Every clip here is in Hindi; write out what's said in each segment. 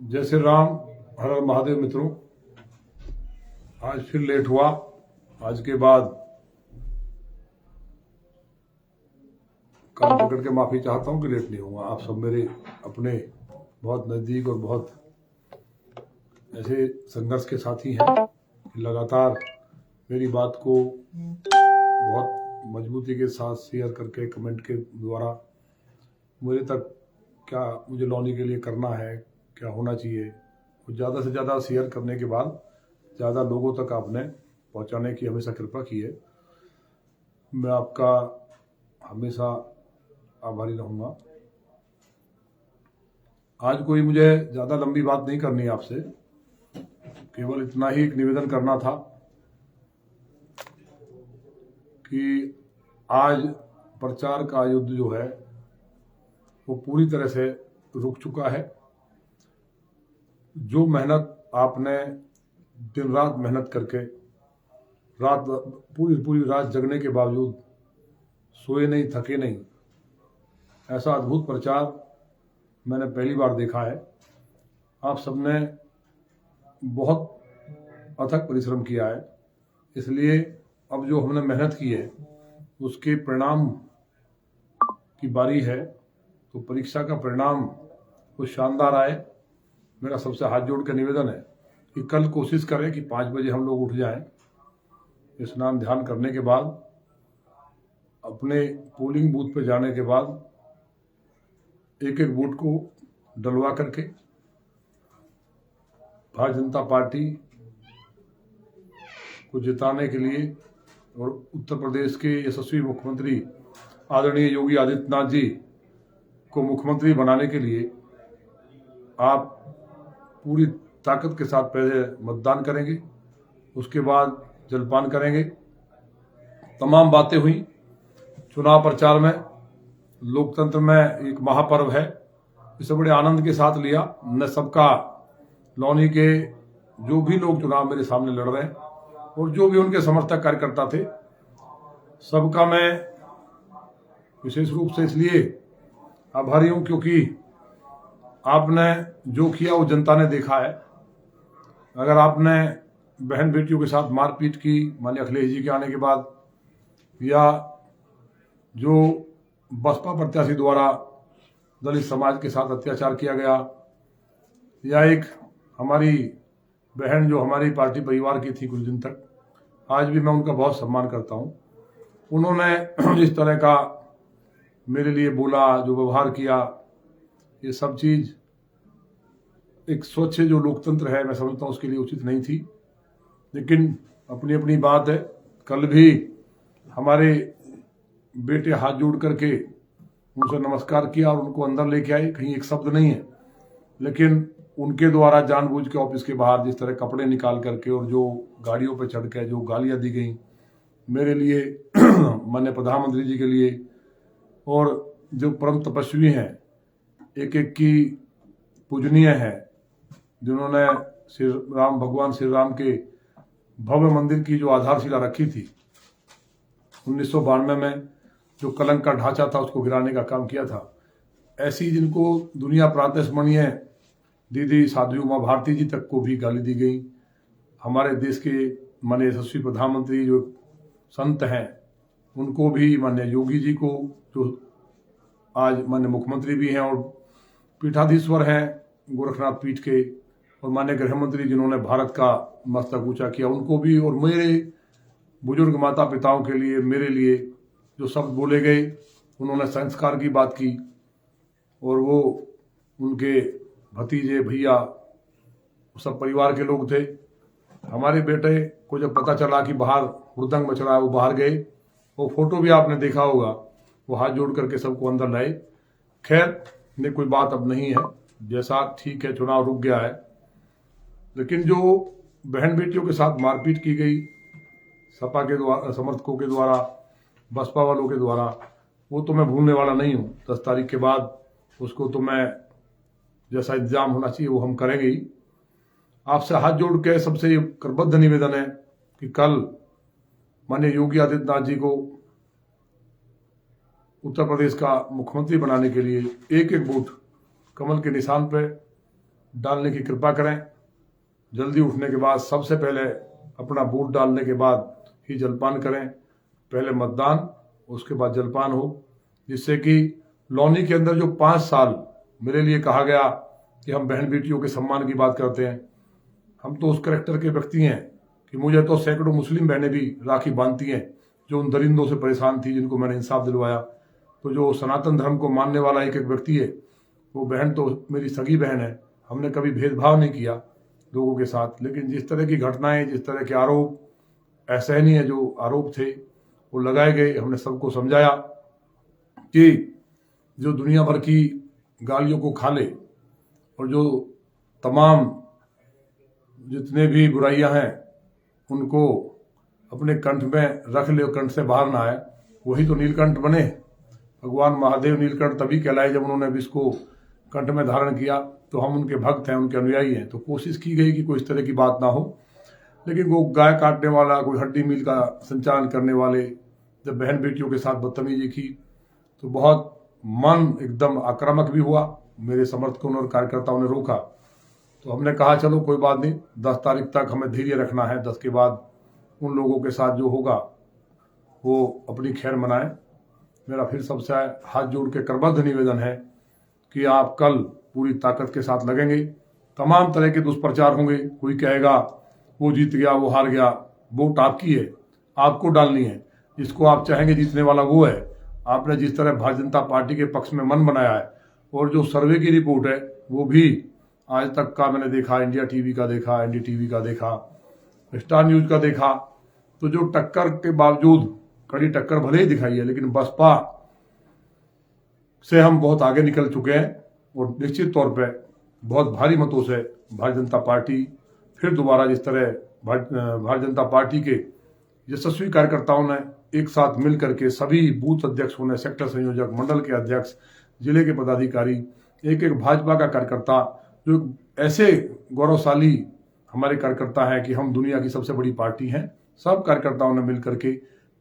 जय श्री राम। हर हर महादेव। मित्रों, आज फिर लेट हुआ। आज के बाद कान पकड़ के माफी चाहता हूं कि लेट नहीं हुआ। आप सब मेरे अपने बहुत नजदीक और बहुत ऐसे संघर्ष के साथी हैं कि लगातार मेरी बात को बहुत मजबूती के साथ शेयर करके कमेंट के द्वारा मुझे तक क्या मुझे लॉन्च के लिए करना है, क्या होना चाहिए, ज़्यादा से ज़्यादा शेयर करने के बाद ज़्यादा लोगों तक आपने पहुंचाने की हमेशा कृपा की है। मैं आपका हमेशा आभारी रहूँगा। आज कोई मुझे ज़्यादा लंबी बात नहीं करनी है आपसे, केवल इतना ही एक निवेदन करना था कि आज प्रचार का युद्ध जो है वो पूरी तरह से रुक चुका है। जो मेहनत आपने दिन रात मेहनत करके रात पूरी रात जगने के बावजूद सोए नहीं, थके नहीं, ऐसा अद्भुत प्रचार मैंने पहली बार देखा है। आप सबने बहुत अथक परिश्रम किया है, इसलिए अब जो हमने मेहनत की है उसके परिणाम की बारी है। तो परीक्षा का परिणाम कुछ शानदार आए। मेरा सबसे हाथ जोड़ कर निवेदन है कि कल कोशिश करें कि 5 बजे हम लोग उठ जाएं। स्नान ध्यान करने के बाद अपने पोलिंग बूथ पे जाने के बाद एक एक वोट को डलवा करके भारतीय जनता पार्टी को जिताने के लिए और उत्तर प्रदेश के यशस्वी मुख्यमंत्री आदरणीय योगी आदित्यनाथ जी को मुख्यमंत्री बनाने के लिए आप पूरी ताकत के साथ पहले मतदान करेंगे, उसके बाद जलपान करेंगे। तमाम बातें हुई चुनाव प्रचार में। लोकतंत्र में एक महापर्व है, इसे बड़े आनंद के साथ लिया। मैं सबका लौनी के जो भी लोग चुनाव मेरे सामने लड़ रहे हैं और जो भी उनके समर्थक कार्यकर्ता थे, सबका मैं विशेष रूप से इसलिए आभारी हूं क्योंकि आपने जो किया वो जनता ने देखा है। अगर आपने बहन बेटियों के साथ मारपीट की माननीय अखिलेश जी के आने के बाद, या जो बसपा प्रत्याशी द्वारा दलित समाज के साथ अत्याचार किया गया, या एक हमारी बहन जो हमारी पार्टी परिवार की थी कुछ दिन तक, आज भी मैं उनका बहुत सम्मान करता हूं। उन्होंने जिस तरह का मेरे लिए बोला, जो व्यवहार किया, ये सब चीज एक स्वच्छ जो लोकतंत्र है मैं समझता हूं उसके लिए उचित नहीं थी। लेकिन अपनी अपनी बात है। कल भी हमारे बेटे हाथ जोड़ करके उनसे नमस्कार किया और उनको अंदर लेके आए। कहीं एक शब्द नहीं है, लेकिन उनके द्वारा जानबूझ के ऑफिस के बाहर जिस तरह कपड़े निकाल करके और जो गाड़ियों पर चढ़ के जो गालियां दी गई मेरे लिए माननीय प्रधानमंत्री जी के लिए, और जो परम तपस्वी हैं, एक एक की पूजनीय है, जिन्होंने श्री राम भगवान श्री राम के भव्य मंदिर की जो आधारशिला रखी थी 1992 में, जो कलंक का ढांचा था उसको गिराने का काम किया था, ऐसी जिनको दुनिया प्रातः स्मरणीय दीदी साध्वी उमा भारती जी तक को भी गाली दी गई। हमारे देश के माननीय यशस्वी प्रधानमंत्री जो संत हैं उनको भी, माननीय योगी जी को जो आज माननीय मुख्यमंत्री भी हैं और पीठाधीश्वर हैं गोरखनाथ पीठ के, और माननीय गृह मंत्री जिन्होंने भारत का मस्तक ऊंचा किया, उनको भी, और मेरे बुजुर्ग माता पिताओं के लिए, मेरे लिए जो शब्द बोले गए, उन्होंने संस्कार की बात की, और वो उनके भतीजे भैया सब परिवार के लोग थे। हमारे बेटे को जब पता चला कि बाहर हुड़दंग मच रहा है, वो बाहर गए। वो फोटो भी आपने देखा होगा, वो हाथ जोड़ करके सबको अंदर लाए। खैर, ये कोई बात अब नहीं है, जैसा ठीक है, चुनाव रुक गया है। लेकिन जो बहन बेटियों के साथ मारपीट की गई सपा के द्वारा, समर्थकों के द्वारा, बसपा वालों के द्वारा, वो तो मैं भूलने वाला नहीं हूं। 10 तारीख के बाद उसको तो मैं, जैसा इंतजाम होना चाहिए वो हम करेंगे ही। आपसे हाथ जोड़ के सबसे करबद्ध निवेदन है कि कल माननीय योगी आदित्यनाथ जी को उत्तर प्रदेश का मुख्यमंत्री बनाने के लिए एक एक वोट कमल के निशान पे डालने की कृपा करें। जल्दी उठने के बाद सबसे पहले अपना वोट डालने के बाद ही जलपान करें। पहले मतदान, उसके बाद जलपान हो, जिससे कि लौनी के अंदर जो 5 साल मेरे लिए कहा गया कि हम बहन बेटियों के सम्मान की बात करते हैं, हम तो उस करैक्टर के व्यक्ति हैं कि मुझे तो सैकड़ों मुस्लिम बहनें भी राखी बांधती हैं जो उन दरिंदों से परेशान थी, जिनको मैंने इंसाफ दिलवाया। तो जो सनातन धर्म को मानने वाला एक एक व्यक्ति है, वो बहन तो मेरी सगी बहन है। हमने कभी भेदभाव नहीं किया लोगों के साथ, लेकिन जिस तरह की घटनाएं, जिस तरह के आरोप, असहनीय जो आरोप थे वो लगाए गए, हमने सबको समझाया कि जो दुनिया भर की गालियों को खा ले और जो तमाम जितने भी बुराइयां हैं उनको अपने कंठ में रख ले और कंठ से बाहर ना आए, वही तो नीलकंठ बने। भगवान महादेव नीलकंठ तभी कहलाए जब उन्होंने विष को कंठ में धारण किया। तो हम उनके भक्त हैं, उनके अनुयायी हैं। तो कोशिश की गई कि कोई इस तरह की बात ना हो, लेकिन वो गाय काटने वाला, कोई हड्डी मील का संचालन करने वाले जब बहन बेटियों के साथ बदतमीजी की तो बहुत मन एकदम आक्रामक भी हुआ। मेरे समर्थकों और कार्यकर्ताओं ने रोका, तो हमने कहा चलो कोई बात नहीं, 10 तारीख तक हमें धैर्य रखना है। 10 के बाद उन लोगों के साथ जो होगा वो अपनी खैर मनाएं। मेरा फिर सबसे हाथ जोड़ के करबद्ध निवेदन है कि आप कल पूरी ताकत के साथ लगेंगे। तमाम तरह के दुष्प्रचार होंगे। कोई कहेगा वो जीत गया, वो हार गया। वोट आपकी है, आपको डालनी है। जिसको आप चाहेंगे जीतने वाला वो है। आपने जिस तरह भारतीय जनता पार्टी के पक्ष में मन बनाया है, और जो सर्वे की रिपोर्ट है वो भी आज तक का मैंने देखा, इंडिया टीवी का देखा, एनडीटीवी का देखा, स्टार न्यूज का देखा, तो जो टक्कर के बावजूद, कड़ी टक्कर भले ही दिखाई है, लेकिन बसपा से हम बहुत आगे निकल चुके हैं और निश्चित तौर पे बहुत भारी मतों से भारतीय जनता पार्टी फिर दोबारा, जिस तरह भारतीय जनता पार्टी के यशस्वी कार्यकर्ताओं ने एक साथ मिल करके, सभी बूथ अध्यक्षों ने, सेक्टर संयोजक, मंडल के अध्यक्ष, जिले के पदाधिकारी, एक एक भाजपा का कार्यकर्ता, जो ऐसे गौरवशाली हमारे कार्यकर्ता हैं कि हम दुनिया की सबसे बड़ी पार्टी हैं, सब कार्यकर्ताओं ने मिलकर के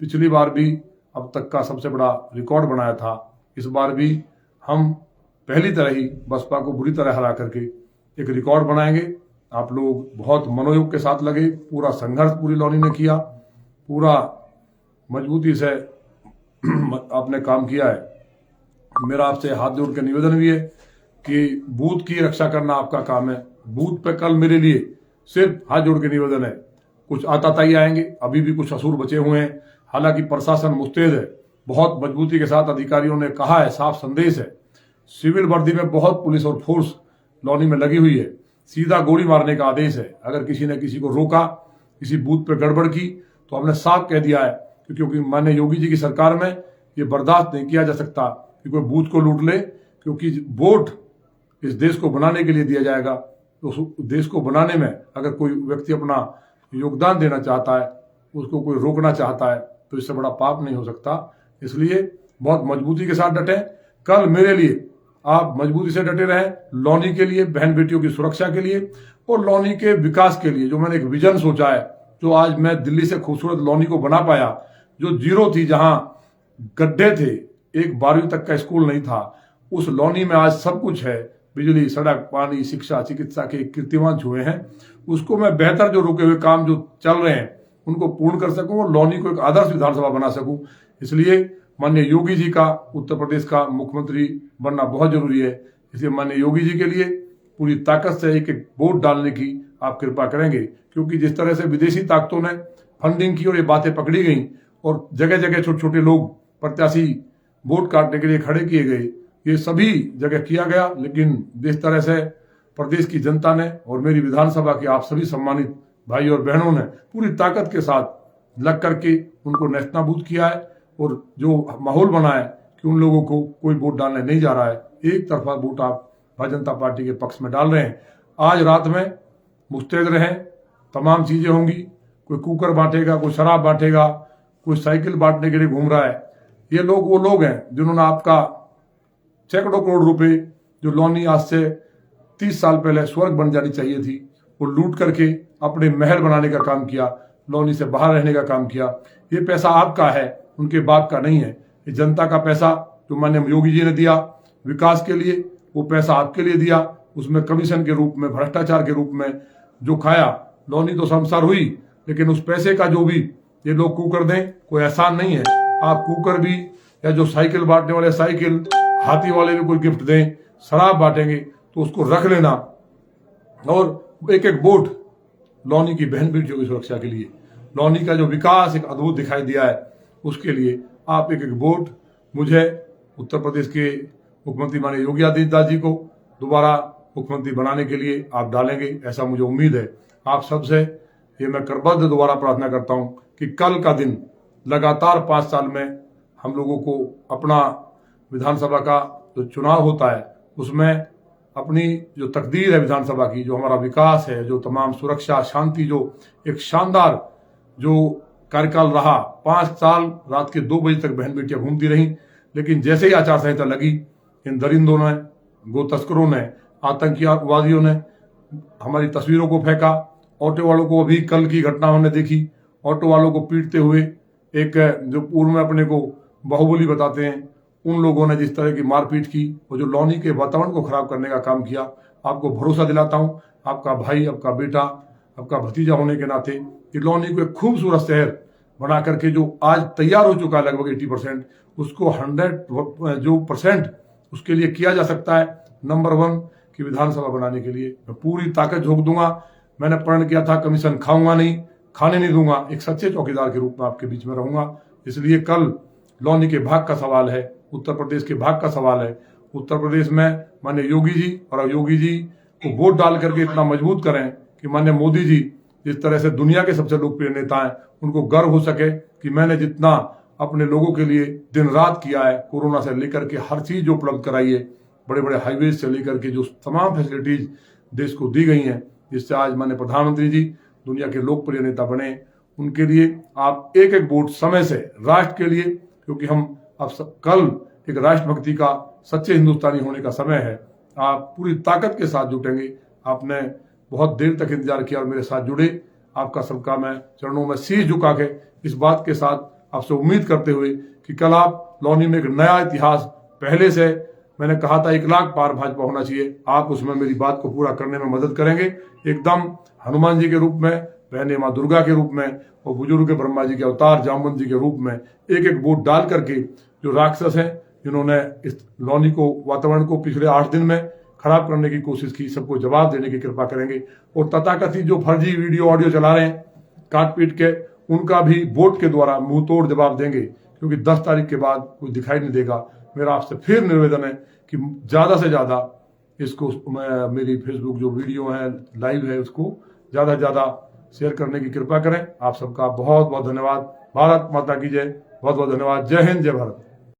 पिछली बार भी अब तक का सबसे बड़ा रिकॉर्ड बनाया था। इस बार भी हम पहली तरह ही बसपा को बुरी तरह हरा करके एक रिकॉर्ड बनाएंगे। आप लोग बहुत मनोयोग के साथ लगे। पूरा संघर्ष पूरी लौनी ने किया, पूरा मजबूती से आपने काम किया है। मेरा आपसे हाथ जोड़ के निवेदन भी है कि बूथ की रक्षा करना आपका काम है। बूथ पे कल मेरे लिए सिर्फ हाथ जोड़ के निवेदन है। कुछ आताताई आएंगे, अभी भी कुछ असुर बचे हुए हैं। हालांकि प्रशासन मुस्तैद है, बहुत मजबूती के साथ अधिकारियों ने कहा है, साफ संदेश है। सिविल वर्दी में बहुत पुलिस और फोर्स लौनी में लगी हुई है। सीधा गोली मारने का आदेश है। अगर किसी ने किसी को रोका, किसी बूथ पे गड़बड़ की, तो हमने साफ कह दिया है कि क्योंकि माननीय योगी जी की सरकार में ये बर्दाश्त नहीं किया जा सकता कि कोई बूथ को लूट ले, क्योंकि वोट इस देश को बनाने के लिए दिया जाएगा। तो उस देश को बनाने में अगर कोई व्यक्ति अपना योगदान देना चाहता है, उसको कोई रोकना चाहता है, तो इससे बड़ा पाप नहीं हो सकता। इसलिए बहुत मजबूती के साथ डटे। कल मेरे लिए आप मजबूती से डटे रहें, लौनी के लिए, बहन बेटियों की सुरक्षा के लिए और लौनी के विकास के लिए। जो मैंने एक विजन सोचा है, जो आज मैं दिल्ली से खूबसूरत लौनी को बना पाया, जो जीरो थी, जहां गड्ढे थे, एक 12वीं तक का स्कूल नहीं था, उस लौनी में आज सब कुछ है। बिजली, सड़क, पानी, शिक्षा, चिकित्सा के कीर्तिमान छुए हैं। उसको मैं बेहतर, जो रुके हुए काम जो चल रहे हैं उनको पूर्ण कर सकूं और लौनी को एक आदर्श विधानसभा बना सकूं। इसलिए माननीय योगी जी का उत्तर प्रदेश का मुख्यमंत्री बनना बहुत जरूरी है। इसलिए माननीय योगी जी के लिए पूरी ताकत से एक एक वोट डालने की आप कृपा करेंगे, क्योंकि जिस तरह से विदेशी ताकतों ने फंडिंग की और ये बातें पकड़ी गई और जगह जगह छोटे छोटे लोग प्रत्याशी वोट काटने के लिए खड़े किए गए, ये सभी जगह किया गया। लेकिन जिस तरह से प्रदेश की जनता ने और मेरी विधानसभा के आप सभी सम्मानित भाई और बहनों ने पूरी ताकत के साथ लग करके उनको नेस्तनाबूद किया है और जो माहौल बना है कि उन लोगों को कोई वोट डालने नहीं जा रहा है, एक तरफा वोट आप भारतीय जनता पार्टी के पक्ष में डाल रहे हैं। आज रात में मुस्तैद रहें, तमाम चीजें होंगी। कोई कुकर बांटेगा, कोई शराब बांटेगा, कोई साइकिल बांटने के लिए घूम रहा है। ये लोग वो लोग हैं जिन्होंने आपका सैकड़ों करोड़ रुपए, जो लौनी आज से 30 साल पहले स्वर्ग बन जानी चाहिए थी, वो लूट करके अपने महल बनाने का काम किया, लौनी से बाहर रहने का काम किया। ये पैसा आपका है, उनके बाप का नहीं है। ये जनता का पैसा जो माननीय योगी जी ने दिया विकास के लिए, वो पैसा आपके लिए दिया, उसमें कमीशन के रूप में, भ्रष्टाचार के रूप में जो खाया, लॉनी तो शर्मसार हुई, लेकिन उस पैसे का जो भी ये लोग कुकर दें, कोई एहसान नहीं है। आप कुकर भी या जो साइकिल बांटने वाले साइकिल, हाथी वाले भी कोई गिफ्ट दें, शराब बांटेंगे तो उसको रख लेना। और एक एक वोट लॉनी की बहन बेटियों की सुरक्षा के लिए, लॉनी का जो विकास एक अद्भुत दिखाई दिया है, उसके लिए आप एक एक वोट मुझे उत्तर प्रदेश के मुख्यमंत्री माननीय योगी आदित्यनाथ जी को दोबारा मुख्यमंत्री बनाने के लिए आप डालेंगे, ऐसा मुझे उम्मीद है। आप सबसे ये मैं करबद्ध दोबारा प्रार्थना करता हूं कि कल का दिन लगातार 5 साल में हम लोगों को अपना विधानसभा का जो चुनाव होता है उसमें अपनी जो तकदीर है विधानसभा की, जो हमारा विकास है, जो तमाम सुरक्षा शांति, जो एक शानदार जो कार्यकाल रहा, 5 साल रात के 2 बजे तक बहन बेटियां घूमती रहीं, लेकिन जैसे ही आचार संहिता लगी, इन दरिंदों ने, गो तस्करों ने, आतंकवादियों ने हमारी तस्वीरों को फेंका। ऑटो वालों को अभी कल की घटना हमने देखी, ऑटो वालों को पीटते हुए एक जो पूर्व में अपने को बाहुबली बताते हैं, उन लोगों ने जिस तरह की मारपीट की, वो जो लॉनी के वातावरण को खराब करने का काम किया। आपको भरोसा दिलाता हूं, आपका भाई, आपका बेटा, आपका भतीजा होने के नाते कि लॉनी को एक खूबसूरत शहर बना करके जो आज तैयार हो चुका है लगभग 80%, उसको 100% उसके लिए किया जा सकता है। नंबर 1 की विधानसभा बनाने के लिए मैं पूरी ताकत झोंक दूंगा। मैंने प्रण किया था कमीशन खाऊंगा नहीं, खाने नहीं दूंगा, एक सच्चे चौकीदार के रूप में आपके बीच में रहूंगा। इसलिए कल लॉनी के भाग का सवाल है, उत्तर प्रदेश के भाग का सवाल है। उत्तर प्रदेश में माननीय योगी जी और योगी जी को वोट डाल करके इतना मजबूत करें कि माननीय मोदी जी जिस तरह से दुनिया के सबसे लोकप्रिय नेता हैं, उनको गर्व हो सके कि मैंने जितना अपने लोगों के लिए दिन रात किया है, कोरोना से लेकर के हर चीज जो उपलब्ध कराई है, बड़े बड़े हाईवेज से लेकर के जो तमाम फैसिलिटीज देश को दी गई हैं, जिससे आज माननीय प्रधानमंत्री जी दुनिया के लोकप्रिय नेता बने, उनके लिए आप एक एक वोट समय से राष्ट्र के लिए, क्योंकि हम अब कल एक राष्ट्रभक्ति का सच्चे हिंदुस्तानी होने का समय है, आप पूरी ताकत के साथ जुटेंगे। आपने बहुत देर तक इंतजार किया और मेरे साथ जुड़े, आपका सबका मैं चरणों में शीश झुका के इस बात के साथ आपसे उम्मीद करते हुए कि कल आप लॉनी में एक नया इतिहास, पहले से मैंने कहा था 1 लाख पार भाजपा होना चाहिए, आप उसमें मेरी बात को पूरा करने में मदद करेंगे। एकदम हनुमान जी के रूप में, बहने माँ दुर्गा के रूप में और बुजुर्ग ब्रह्मा जी के अवतार जामवंत जी के रूप में एक एक वोट डाल करके जो राक्षस हैं जिन्होंने इस लॉनी को, वातावरण को पिछले 8 दिन में खराब करने की कोशिश की, सबको जवाब देने की कृपा करेंगे। और तथाकथित जो फर्जी वीडियो ऑडियो चला रहे हैं काट पीट के, उनका भी वोट के द्वारा मुंह तोड़ जवाब देंगे, क्योंकि 10 तारीख के बाद कोई दिखाई नहीं देगा। मेरा आपसे फिर निवेदन है कि ज्यादा से ज्यादा इसको मेरी फेसबुक जो वीडियो है, लाइव है, उसको ज्यादा से ज्यादा शेयर करने की कृपा करें। आप सबका बहुत बहुत धन्यवाद। भारत माता की जय। बहुत बहुत धन्यवाद। जय हिंद, जय भारत।